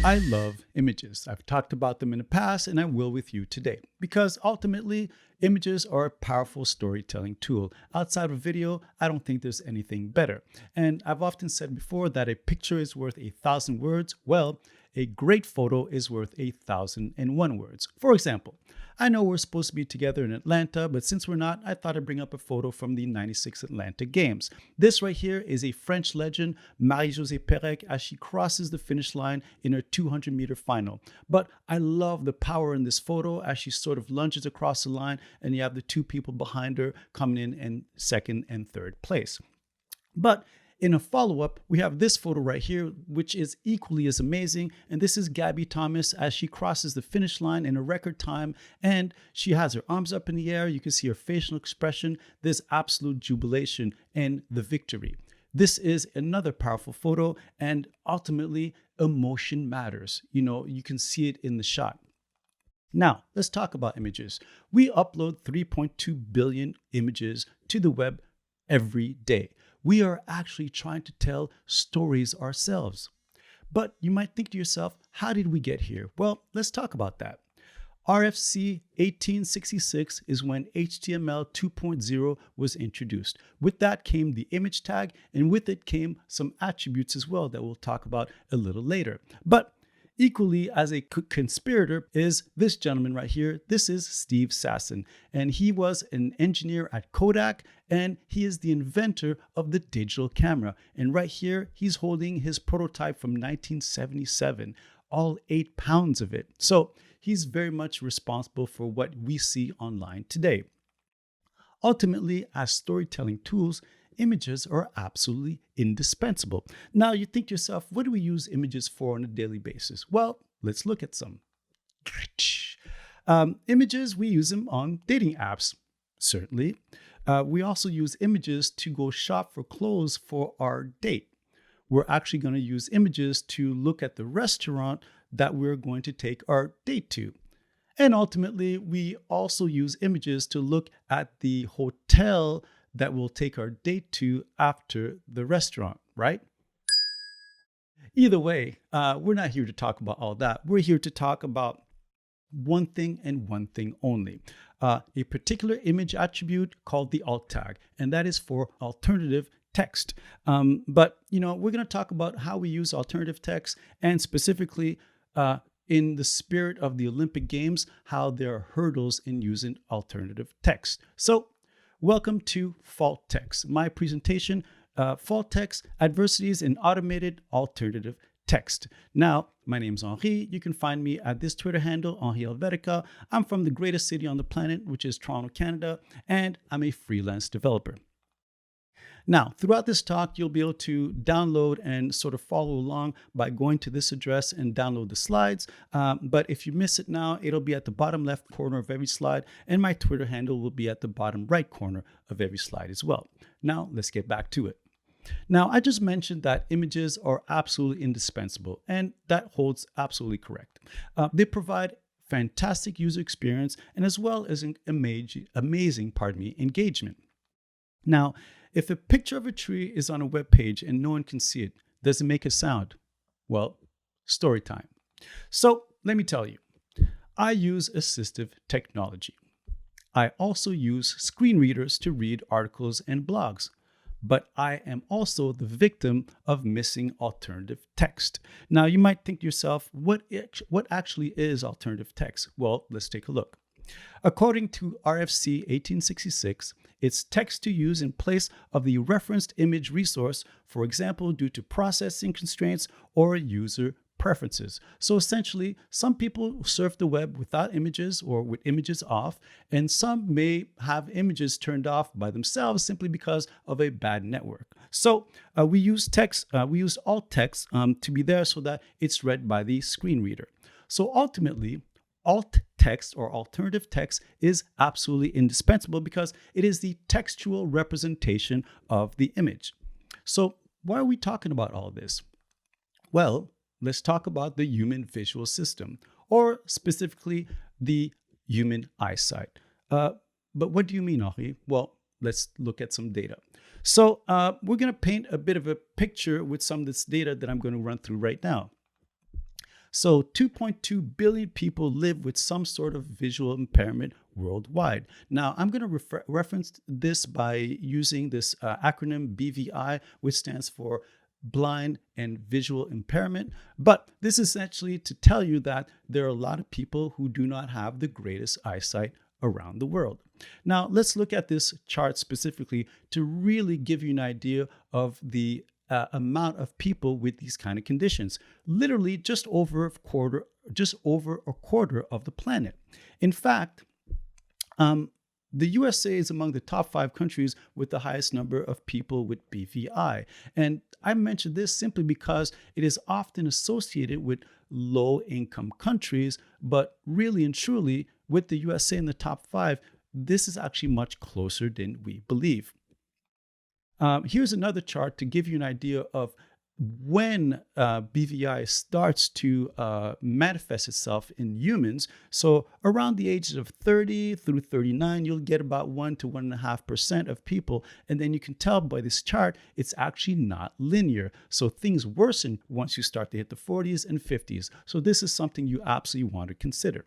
I love images. I've talked about them in the past and I will with you today because ultimately images are a powerful storytelling tool. Outside of video, I don't think there's anything better. And I've often said before that a picture is worth 1,000 words. Well, a great photo is worth 1,001 words. For example, I know we're supposed to be together in Atlanta, but since we're not, I thought I'd bring up a photo from the '96 Atlanta Games. This right here is a French legend, Marie-Josée Pérec, as she crosses the finish line in her 200-meter final. But I love the power in this photo as she sort of lunges across the line and you have the two people behind her coming in second and third place. But in a follow-up, we have this photo right here, which is equally as amazing. And this is Gabby Thomas as she crosses the finish line in a record time. And she has her arms up in the air. You can see her facial expression. There's absolute jubilation in the victory. This is another powerful photo. And ultimately, emotion matters. You can see it in the shot. Now, let's talk about images. We upload 3.2 billion images to the web every day. We are actually trying to tell stories ourselves. But you might think to yourself, how did we get here? Well, let's talk about that. RFC 1866 is when HTML 2.0 was introduced. With that came the image tag, and with it came some attributes as well that we'll talk about a little later. But equally as a conspirator is this gentleman right here. This is Steve Sasson, and he was an engineer at Kodak, and he is the inventor of the digital camera. And right here, he's holding his prototype from 1977, all 8 pounds of it. So he's very much responsible for what we see online today. Ultimately, as storytelling tools, images are absolutely indispensable. Now, you think to yourself, what do we use images for on a daily basis? Well, let's look at some. Images, we use them on dating apps, certainly. We also use images to go shop for clothes for our date. We're actually going to use images to look at the restaurant that we're going to take our date to. And ultimately, we also use images to look at the hotel that we'll take our date to after the restaurant, right? Either way, we're not here to talk about all that. We're here to talk about one thing and one thing only. A particular image attribute called the alt tag, and that is for alternative text. But we're going to talk about how we use alternative text, and specifically in the spirit of the Olympic Games, how there are hurdles in using alternative text. So welcome to Fault Text, my presentation, Fault Text, Adversities in Automated Alternative Text. Now, my name's Henri. You can find me at this Twitter handle, Henri Helvetica. I'm from the greatest city on the planet, which is Toronto, Canada, and I'm a freelance developer. Now, throughout this talk, you'll be able to download and sort of follow along by going to this address and download the slides. But if you miss it now, it'll be at the bottom left corner of every slide, and my Twitter handle will be at the bottom right corner of every slide as well. Now, let's get back to it. Now, I just mentioned that images are absolutely indispensable, and that holds absolutely correct. They provide fantastic user experience and as well as an amazing engagement. Now, if a picture of a tree is on a web page and no one can see it, does it make a sound? Well, story time. So let me tell you, I use assistive technology. I also use screen readers to read articles and blogs, but I am also the victim of missing alternative text. Now, you might think to yourself, what actually is alternative text? Well, let's take a look. According to RFC 1866, it's text to use in place of the referenced image resource, for example, due to processing constraints or user preferences. So essentially, some people surf the web without images or with images off, and some may have images turned off by themselves simply because of a bad network. So we use alt text to be there so that it's read by the screen reader. So ultimately, alt text or alternative text is absolutely indispensable because it is the textual representation of the image. So why are we talking about all of this? Well, let's talk about the human visual system, or specifically the human eyesight. But what do you mean, Henri? Well, let's look at some data. So we're going to paint a bit of a picture with some of this data that I'm going to run through right now. So 2.2 billion people live with some sort of visual impairment worldwide. Now, I'm going to reference this by using this acronym BVI, which stands for blind and visual impairment. But this is essentially to tell you that there are a lot of people who do not have the greatest eyesight around the world. Now, let's look at this chart specifically to really give you an idea of the amount of people with these kind of conditions. Literally just over a quarter of the planet. In fact, the USA is among the top 5 countries with the highest number of people with BVI. And I mention this simply because it is often associated with low-income countries, but really and truly, with the USA in the top 5, this is actually much closer than we believe. Here's another chart to give you an idea of when BVI starts to manifest itself in humans. So around the ages of 30 through 39, you'll get about 1 to 1.5% of people. And then you can tell by this chart, it's actually not linear. So things worsen once you start to hit the 40s and 50s. So this is something you absolutely want to consider.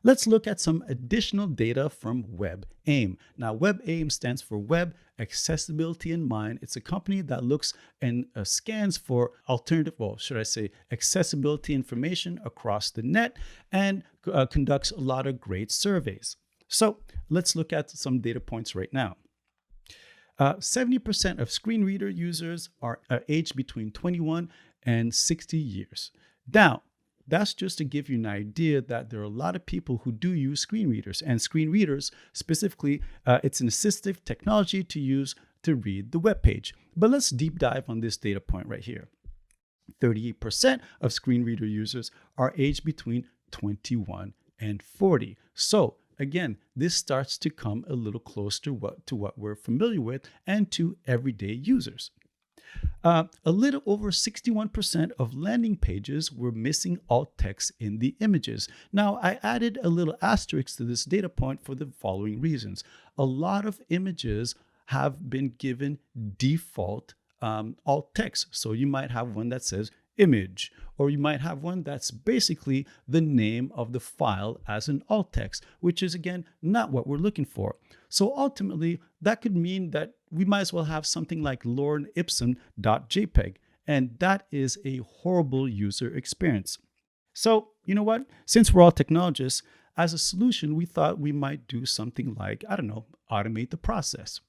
Let's look at some additional data from WebAIM. Now, WebAIM stands for Web Accessibility in Mind. It's a company that looks and scans for accessibility information across the net and conducts a lot of great surveys. So let's look at some data points right now. 70% of screen reader users are aged between 21 and 60 years. Now, that's just to give you an idea that there are a lot of people who do use screen readers. And screen readers, specifically, it's an assistive technology to use to read the web page. But let's deep dive on this data point right here. 38% of screen reader users are aged between 21 and 40. So again, this starts to come a little closer to what we're familiar with and to everyday users. A little over 61% of landing pages were missing alt text in the images. Now, I added a little asterisk to this data point for the following reasons. A lot of images have been given default alt text. So you might have one that says image, or you might have one that's basically the name of the file as an alt text, which is, again, not what we're looking for. So ultimately, that could mean that we might as well have something like lorem-ipsum.jpg, and that is a horrible user experience. So, you know what? Since we're all technologists, as a solution, we thought we might do something like, automate the process.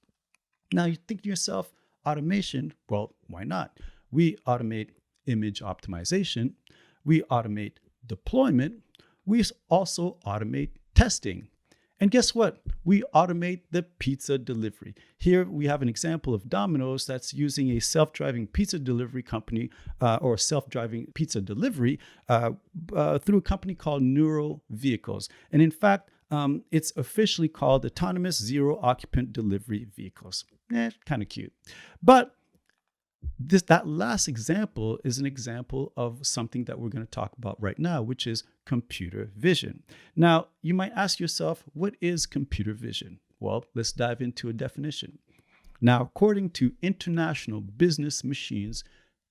Now, you think to yourself, automation, well, why not? We automate image optimization, we automate deployment, we also automate testing. And guess what? We automate the pizza delivery. Here we have an example of Domino's that's using a self-driving pizza delivery company or self-driving pizza delivery through a company called Neural Vehicles. And in fact, it's officially called Autonomous Zero Occupant Delivery Vehicles. Kind of cute. But that last example is an example of something that we're going to talk about right now, which is computer vision. Now, you might ask yourself, what is computer vision? Well, let's dive into a definition. Now, according to International Business Machines,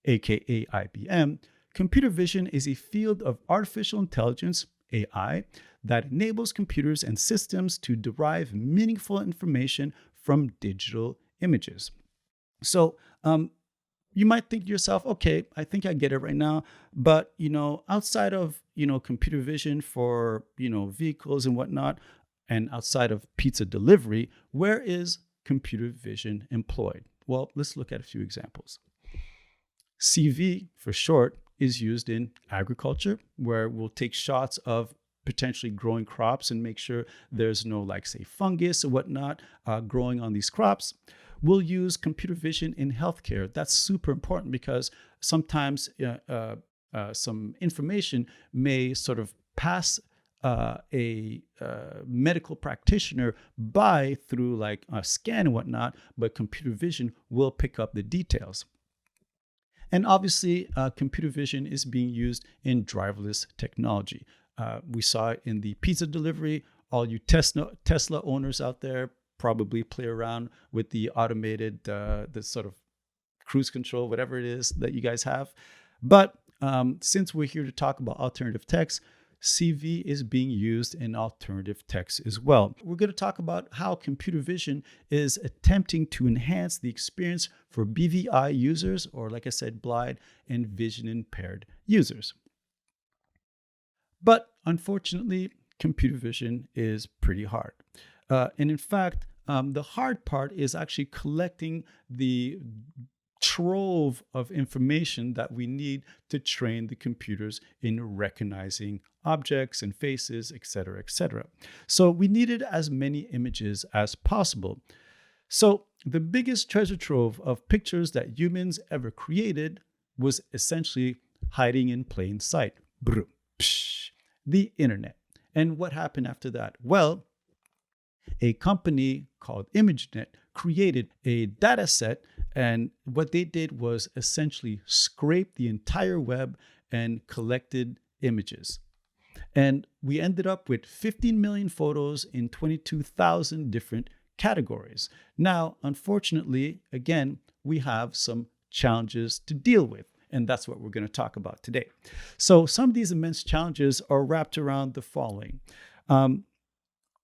aka IBM, computer vision is a field of artificial intelligence, AI, that enables computers and systems to derive meaningful information from digital images. So, you might think to yourself, okay, I think I get it right now, but outside of computer vision for vehicles and whatnot, and outside of pizza delivery, where is computer vision employed? Well, let's look at a few examples. CV for short is used in agriculture, where we'll take shots of potentially growing crops and make sure there's no, say, fungus or whatnot growing on these crops. We'll use computer vision in healthcare. That's super important because sometimes some information may sort of pass a medical practitioner by through like a scan and whatnot, but computer vision will pick up the details. And obviously, computer vision is being used in driverless technology. We saw it in the pizza delivery. All you Tesla owners out there probably play around with the automated, the sort of cruise control, whatever it is that you guys have. But since we're here to talk about alternative text, CV is being used in alternative text as well. We're going to talk about how computer vision is attempting to enhance the experience for BVI users, or like I said, blind and vision impaired users. But unfortunately, computer vision is pretty hard. And in fact, the hard part is actually collecting the trove of information that we need to train the computers in recognizing objects and faces, etc., etc. So we needed as many images as possible. So the biggest treasure trove of pictures that humans ever created was essentially hiding in plain sight. Brum, psh, the internet. And what happened after that? Well, a company called ImageNet created a data set, and what they did was essentially scrape the entire web and collected images. And we ended up with 15 million photos in 22,000 different categories. Now, unfortunately, again, we have some challenges to deal with, and that's what we're going to talk about today. So some of these immense challenges are wrapped around the following.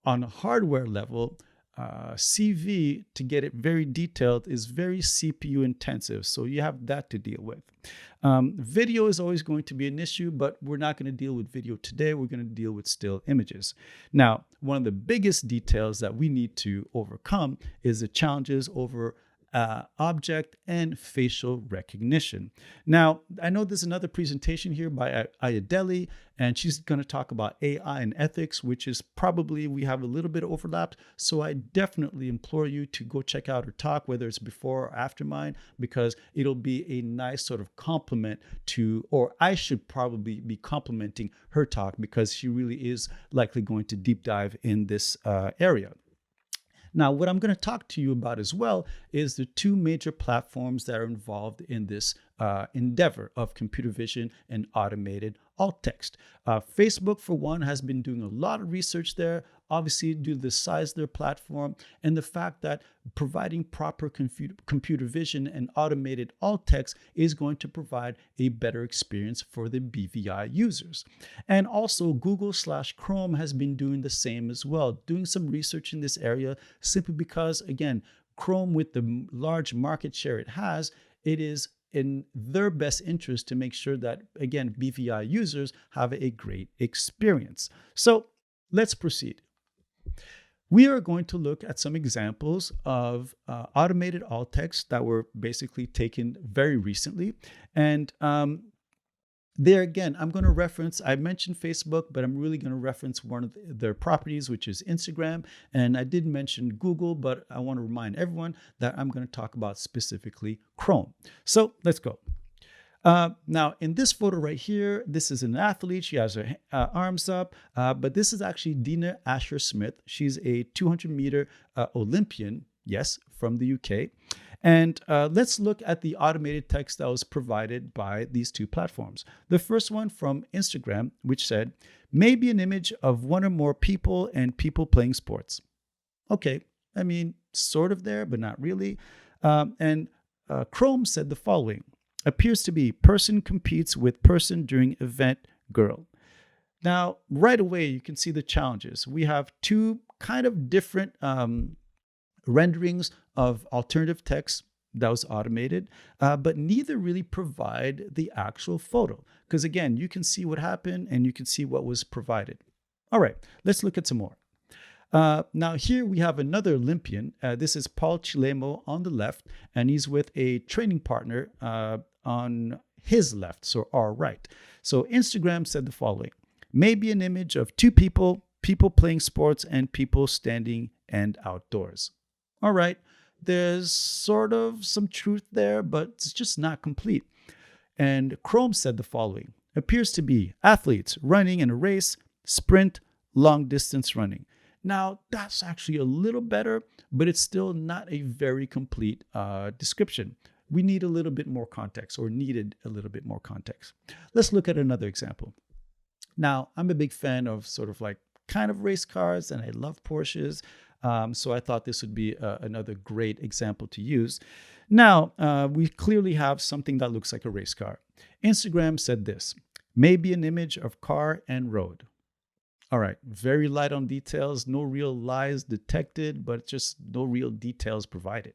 On a hardware level, CV, to get it very detailed, is very CPU intensive. So you have that to deal with. Video is always going to be an issue, but we're not going to deal with video today. We're going to deal with still images. Now, one of the biggest details that we need to overcome is the challenges over object and facial recognition. Now, I know there's another presentation here by Ayadeli, and she's going to talk about AI and ethics, which is probably, we have a little bit of overlap. So I definitely implore you to go check out her talk, whether it's before or after mine, because it'll be a nice sort of complement to, or I should probably be complimenting her talk, because she really is likely going to deep dive in this area. Now, what I'm going to talk to you about as well is the two major platforms that are involved in this endeavor of computer vision and automated alt text. Facebook, for one, has been doing a lot of research there, obviously due to the size of their platform and the fact that providing proper computer vision and automated alt text is going to provide a better experience for the BVI users. And also Google/Chrome has been doing the same as well, doing some research in this area, simply because, again, Chrome, with the large market share it has, it is in their best interest to make sure that, again, BVI users have a great experience. So let's proceed. We are going to look at some examples of automated alt text that were basically taken very recently. And there again, I'm going to reference, I mentioned Facebook, but I'm really going to reference one of their properties, which is Instagram. And I did mention Google, but I want to remind everyone that I'm going to talk about specifically Chrome. So let's go. Now, in this photo right here, this is an athlete. She has her arms up, but this is actually Dina Asher-Smith. She's a 200-meter Olympian, yes, from the UK. And let's look at the automated text that was provided by these two platforms. The first one from Instagram, which said, maybe an image of one or more people and people playing sports. Okay, I mean, sort of there, but not really. And Chrome said the following. Appears to be person competes with person during event girl. Now, right away, you can see the challenges. We have two kind of different renderings of alternative text that was automated, but neither really provide the actual photo. Because again, you can see what happened and you can see what was provided. All right, let's look at some more. Now here we have another Olympian. This is Paul Chilemo on the left, and he's with a training partner on his left, so our right. So Instagram said the following. Maybe an image of two people, people playing sports and people standing and outdoors. All right, there's sort of some truth there, but it's just not complete. And Chrome said the following. Appears to be athletes running in a race, sprint, long distance running. Now, that's actually a little better, but it's still not a very complete description. We need a little bit more context, or needed a little bit more context. Let's look at another example. Now, I'm a big fan of sort of like kind of race cars, and I love Porsches. So I thought this would be another great example to use. Now, we clearly have something that looks like a race car. Instagram said this, maybe an image of car and road. All right, very light on details, no real lies detected, but just no real details provided.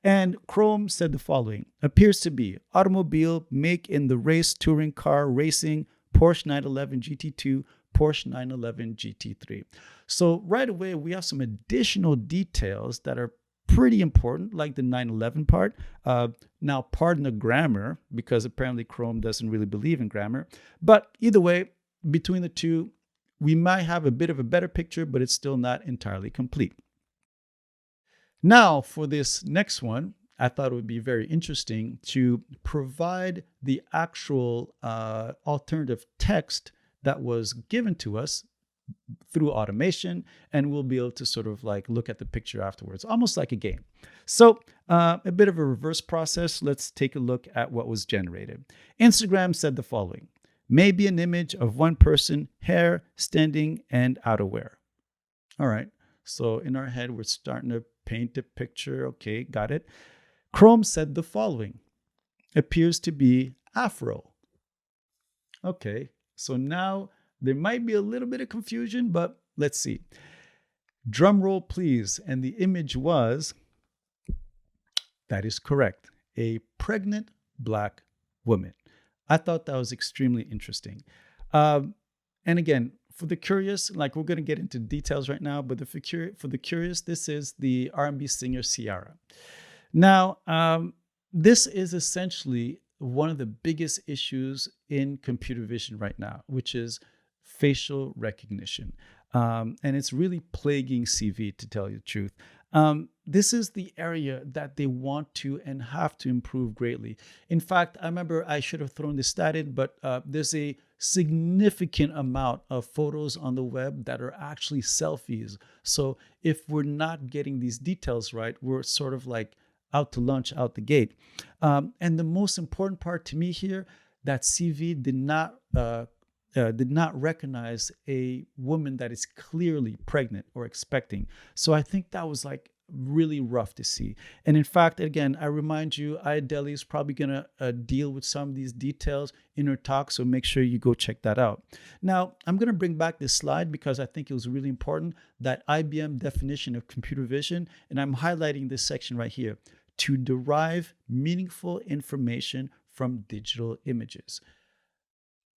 And Chrome said the following, appears to be automobile, make in the race, touring car, racing, Porsche 911 GT2, Porsche 911 GT3. So right away, we have some additional details that are pretty important, like the 911 part. Now, pardon the grammar, because apparently Chrome doesn't really believe in grammar. But either way, between the two, we might have a bit of a better picture, but it's still not entirely complete. Now, for this next one, I thought it would be very interesting to provide the actual alternative text that was given to us through automation, and we'll be able to sort of like look at the picture afterwards, almost like a game. So a bit of a reverse process. Let's take a look at what was generated. Instagram said the following, maybe an image of one person, hair, standing, and outerwear. All right. So in our head, we're starting to paint a picture. Okay, got it. Chrome said the following, appears to be Afro. Okay, so now there might be a little bit of confusion, but let's see. Drum roll, please. And the image was, that is correct, a pregnant Black woman. I thought that was extremely interesting. And again, for the curious, like we're going to get into details right now, but for the curious, this is the R&B singer Ciara. Now, this is essentially one of the biggest issues in computer vision right now, which is facial recognition. And it's really plaguing CV, to tell you the truth. This is the area that they want to and have to improve greatly. In fact, I remember I should have thrown this stat in, but there's a significant amount of photos on the web that are actually selfies. So if we're not getting these details right, we're sort of like out to lunch, out the gate. And the most important part to me here, that CV did not recognize a woman that is clearly pregnant or expecting. So I think that was like really rough to see. And in fact, again, I remind you, Ayodele is probably going to deal with some of these details in her talk. So make sure you go check that out. Now, I'm going to bring back this slide because I think it was really important, that IBM definition of computer vision. And I'm highlighting this section right here, to derive meaningful information from digital images.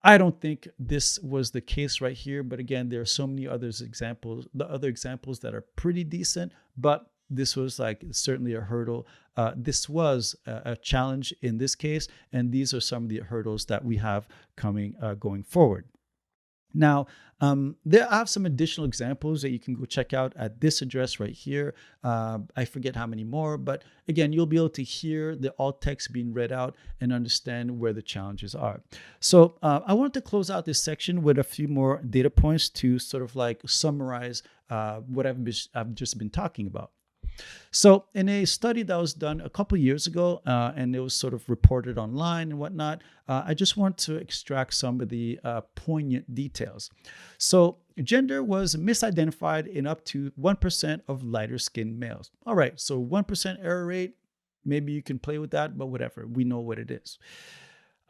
I don't think this was the case right here, but again, there are so many other examples that are pretty decent, but this was like certainly a hurdle. This was a challenge in this case, and these are some of the hurdles that we have going forward. Now, there are some additional examples that you can go check out at this address right here. I forget how many more, but again, you'll be able to hear the alt text being read out and understand where the challenges are. So I want to close out this section with a few more data points to sort of like summarize what I've just been talking about. So in a study that was done a couple years ago, and it was sort of reported online and whatnot, I just want to extract some of the poignant details. So gender was misidentified in up to 1% of lighter skinned males. All right, so 1% error rate, maybe you can play with that, but whatever, we know what it is.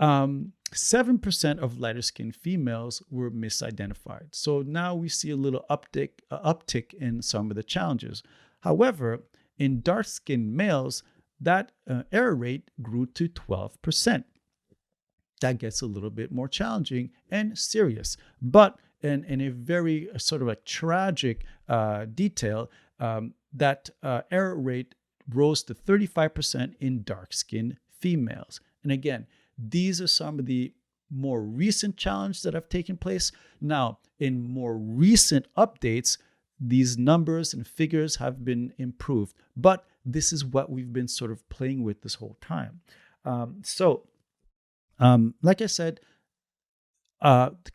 7% of lighter skinned females were misidentified. So now we see a little uptick in some of the challenges. However, in dark-skinned males, that error rate grew to 12%. That gets a little bit more challenging and serious. But in a very sort of a tragic detail, that error rate rose to 35% in dark-skinned females. And again, these are some of the more recent challenges that have taken place. Now, in more recent updates, these numbers and figures have been improved, but this is what we've been sort of playing with this whole time. Like I said,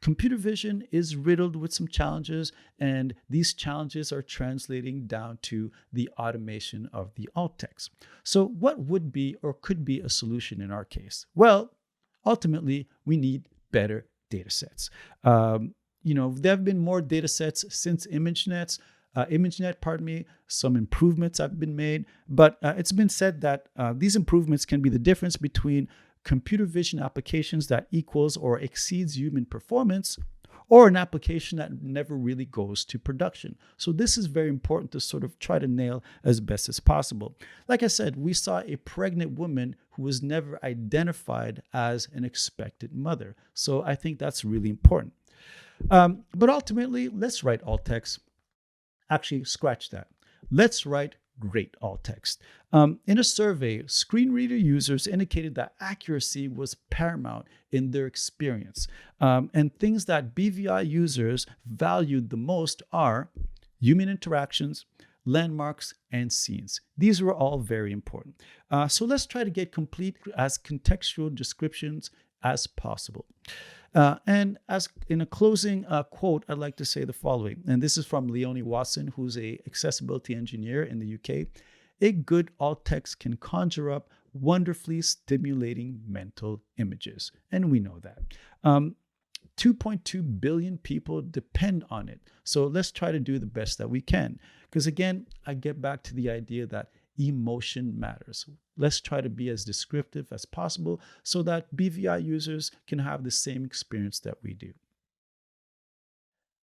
computer vision is riddled with some challenges, and these challenges are translating down to the automation of the alt text. So what would be or could be a solution in our case? Well, ultimately, we need better data sets. There have been more data sets since ImageNets. ImageNet, some improvements have been made, but it's been said that these improvements can be the difference between computer vision applications that equals or exceeds human performance, or an application that never really goes to production. So this is very important to sort of try to nail as best as possible. Like I said, we saw a pregnant woman who was never identified as an expected mother. So I think that's really important. But ultimately, let's write alt text. Actually, scratch that. Let's write great alt text. In a survey, screen reader users indicated that accuracy was paramount in their experience. And things that BVI users valued the most are human interactions, landmarks, and scenes. These were all very important. So let's try to get complete as contextual descriptions as possible. And as in a closing quote, I'd like to say the following, and this is from Leonie Watson, who's an accessibility engineer in the UK. A good alt text can conjure up wonderfully stimulating mental images, and we know that. 2.2 billion people depend on it. So let's try to do the best that we can. Because again, I get back to the idea that emotion matters. Let's try to be as descriptive as possible so that BVI users can have the same experience that we do.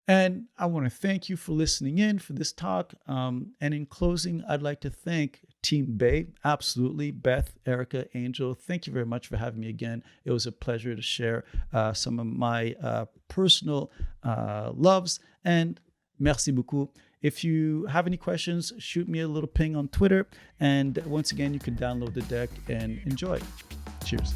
And I want to thank you for listening in for this talk. And in closing, I'd like to thank Team Bay. Absolutely. Beth, Erica, Angel, thank you very much for having me again. It was a pleasure to share some of my personal loves. And merci beaucoup. If you have any questions, shoot me a little ping on Twitter. And once again, you can download the deck and enjoy. Cheers.